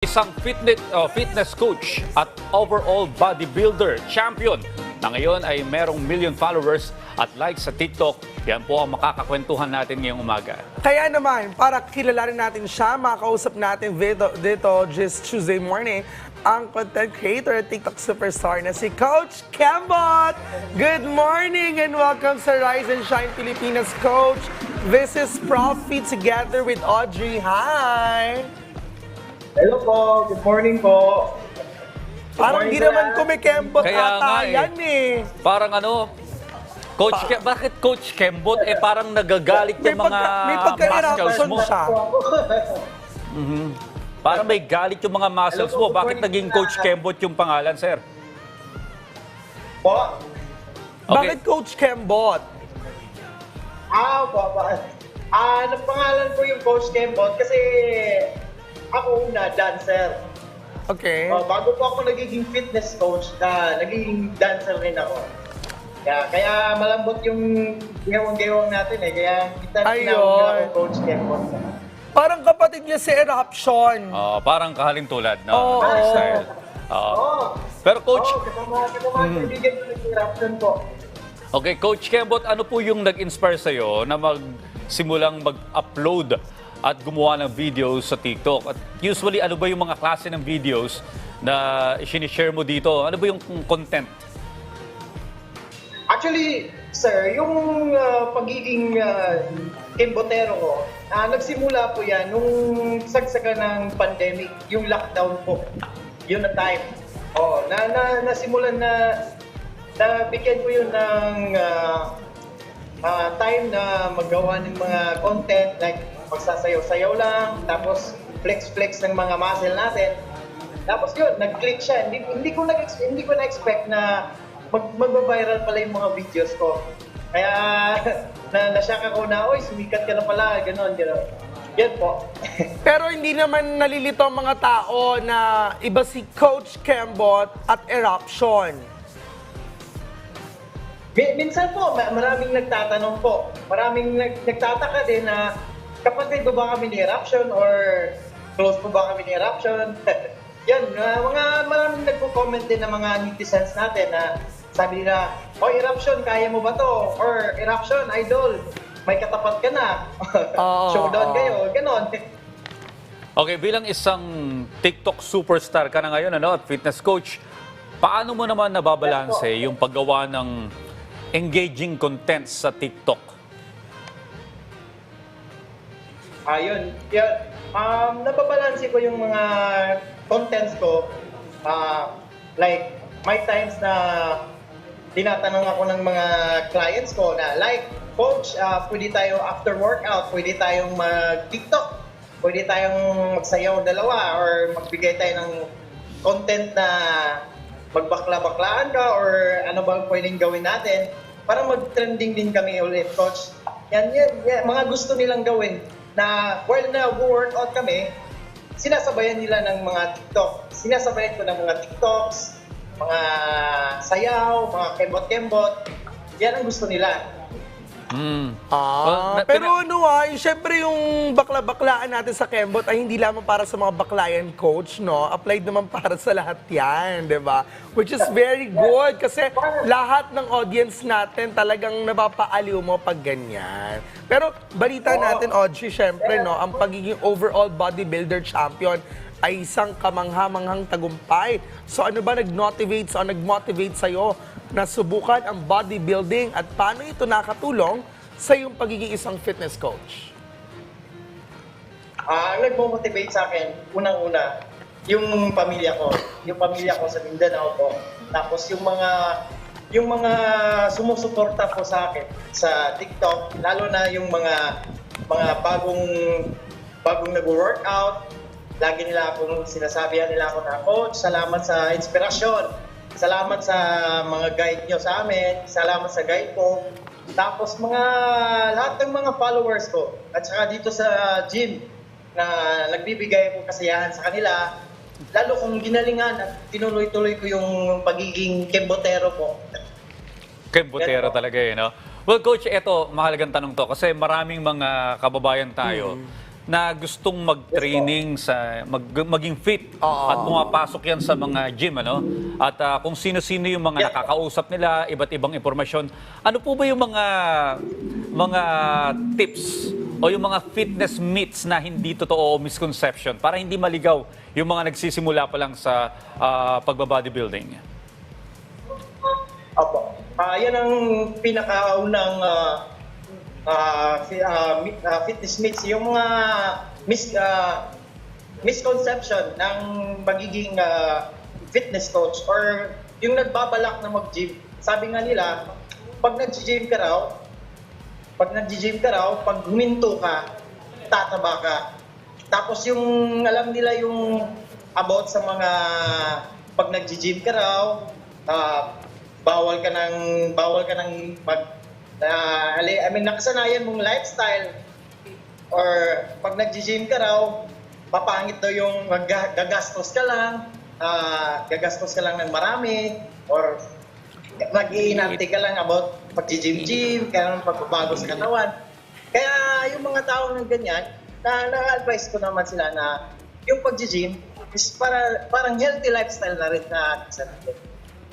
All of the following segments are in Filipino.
Isang fitness coach at overall bodybuilder champion na ngayon ay merong million followers at likes sa TikTok. Yan po ang makakakwentuhan natin ngayong umaga. Kaya naman, para kilalanin natin siya, makausap natin dito just Tuesday morning, ang content creator at TikTok superstar na si Coach Kembot. Good morning and welcome sa Rise and Shine Pilipinas, Coach. This is Profi together with Audrey. Hi! Hello po, good morning po. Parang di naman kumikembot Kaya ata nga yan eh. Parang bakit Coach Kembot parang nagagalit yung mga may muscles pagka-eruption mo? siya. Parang may galit yung mga muscles mo. Bakit naging Coach Kembot yung pangalan, sir? Po? Bakit Coach Kembot? Napangalan ko yung Coach Kembot kasi ako una, dancer. Okay. Bago po ako nagiging fitness coach, nagiging dancer rin ako. Kaya malambot yung gewang-gewang natin eh. Kaya kita tinawag nila ako Coach Kembot. Parang kapatid niya si Eruption. Parang kahalintulad na Oo. style. Pero Coach, Kasama kaibigan ko ng eruption po. okay, Coach Kembot, ano po yung nag-inspire sa'yo na magsimulang mag-upload at gumawa ng videos sa TikTok? At usually, ano ba yung mga klase ng videos na sinishare mo dito? Ano ba yung content? Actually, sir, yung pagiging Kembotero ko, nagsimula po yan nung sagsaga ng pandemic, yung lockdown po. Yun na time. Nasimulan na bigyan ko yun ng time na magawa ng mga content like magsasayaw-sayaw lang, tapos flex-flex ng mga muscle natin. Tapos yun, nag-click siya. Hindi ko na-expect na magba-viral pala yung mga videos ko. Kaya na-shock ako na, oy, sumikat ka na pala, gano'n. Yan po. Pero hindi naman nalilito ang mga tao na iba si Coach Kembot at Eruption. Minsan po, maraming nagtatanong po. Maraming nagtataka din na kapatid ba kami ni Eruption or close po ba kami ni Eruption? Yan, maraming nagpo-comment din ng mga netizens natin na sabi nila, oh, Eruption, kaya mo ba to? Or Eruption, idol, may katapat ka na. Showdown kayo, ganon. Okay, bilang isang TikTok superstar ka na ngayon, at fitness coach, paano mo naman nababalanse yung paggawa ng engaging content sa TikTok? Ayun. Nababalanse ko yung mga contents ko. Like, may times na tinatanong ako ng mga clients ko na, like, Coach, pwede tayo after workout, pwede tayong mag-TikTok, pwede tayong magsayaw dalawa, or magbigay tayo ng content na magbakla-baklaan ka, or ano ba pwedeng gawin natin para mag-trending din kami ulit, Coach. Yan, mga gusto nilang gawin na while na-workout kami, sinasabayan nila ng mga TikTok. Sinasabayan ko ng mga TikToks, mga sayaw, mga kembot-kembot. Yan ang gusto nila. Pero syempre yung bakla-baklaan natin sa Kembot ay hindi lamang para sa mga baklayan, Coach, no? Applied naman para sa lahat yan, di ba? Which is very good kasi lahat ng audience natin talagang napapaaliw mo pag ganyan. Pero balita natin, Audrey, syempre, no? Ang pagiging overall bodybuilder champion ay isang kamangha-manghang tagumpay. So ano ba nag-motivate sa'yo na subukan ang bodybuilding at paano ito nakatulong sa iyong pagiging isang fitness coach? Ang nag-motivate sa akin, unang-una, yung pamilya ko. Yung pamilya ko sa Mindanao po. Tapos yung mga sumusuporta po sa akin sa TikTok, lalo na yung mga bagong nag-workout. Lagi nila akong sinasabihan nila ako na, Coach, salamat sa inspirasyon. Salamat sa mga guide nyo sa amin. Salamat sa guide ko. Tapos lahat ng mga followers ko. At saka dito sa gym na nagbibigay ko kasiyahan sa kanila. Lalo kung ginalingan at tinuloy-tuloy ko yung pagiging kembotero po. Kembotero talaga no? Well, Coach, eto, mahalagang tanong to kasi maraming mga kababayan tayo na gustong mag-training sa maging fit at pumapasok yan sa mga gym, ano? At kung sino-sino yung mga nakakausap nila, iba't ibang impormasyon. Ano po ba yung mga tips o yung mga fitness myths na hindi totoo o misconception para hindi maligaw yung mga nagsisimula pa lang sa pagba-bodybuilding? Opo. Yan ang pinakaunang fitness myths, yung mga misconception ng magiging fitness coach or yung nagbabalak na mag-gym. Sabi nga nila, pag nag-gym ka raw, pag huminto ka, tataba ka. Tapos yung alam nila yung about sa mga pag nag-gym ka raw, bawal ka ng nakasanayan mong lifestyle or pag nag-gym ka raw, papangit daw yung gagastos ka lang ng marami or mag-iinarte ka lang about pag-gym, kaya naman pagbabago sa katawan. Kaya yung mga tao ng ganyan, na-advise ko naman sila na yung pag-gym is parang healthy lifestyle na rin na sa natin.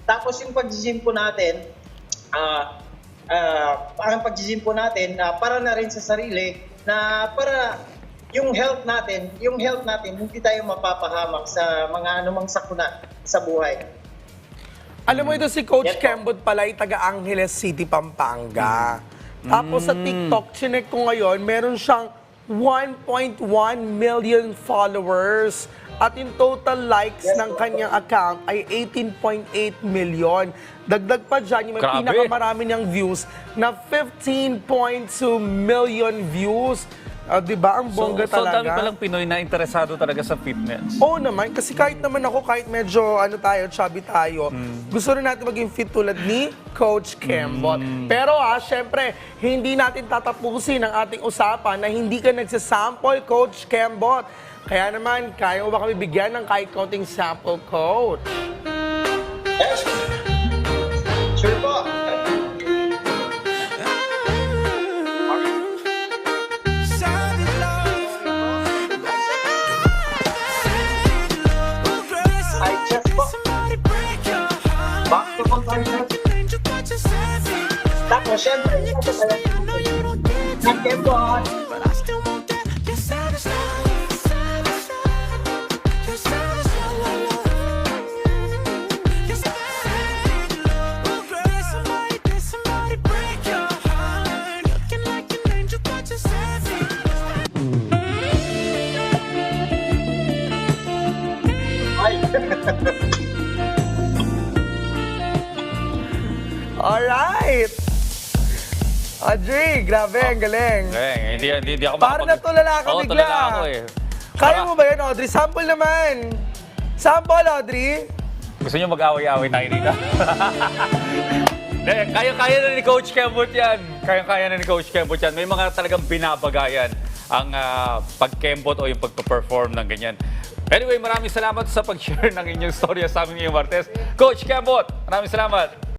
Tapos yung pag-gym po natin, para na rin sa sarili na para yung health natin hindi tayo mapapahamak sa mga anumang sakuna sa buhay. Alam mo ito si Coach Kembot pala ay taga Angeles City, Pampanga. Tapos sa TikTok, chinek ko ngayon, meron siyang 1.1 million followers. At yung total likes ng kanyang account ay 18.8 million. Dagdag pa dyan, yung may Grabe. pinakamarami niyang views na 15.2 million views. Diba? Ang bongga So dami talaga. palang Pinoy na interesado talaga sa fitness. Oo naman, kasi kahit naman ako, kahit medyo chubby tayo, gusto rin natin maging fit tulad ni Coach Kembot. Pero syempre, hindi natin tatapusin ang ating usapan na hindi ka nagsasample, Coach Kembot. Kaya naman, kaya mo ba kami bigyan ng kahit konting sample, Coach? Yes. Sure po. I just po. Back to content. Tapos, syempre, ang Kembot. Alright! Audrey, grabe, ang galing. Hindi ako Para natulala ka Oo, bigla. tulala ako eh. Kaya mo ba yan, Audrey? Sample naman. Sample, Audrey. Gusto niyo mag-away-away tayo dito? Kaya-kaya na ni Coach Kembot yan. Kaya-kaya na ni Coach Kembot yan. May mga talagang binabagayan ang pag-Kembot o yung pagpa-perform ng ganyan. Anyway, maraming salamat sa pag-share ng inyong storya sa amin ngayong Martes. Coach Kembot, maraming salamat.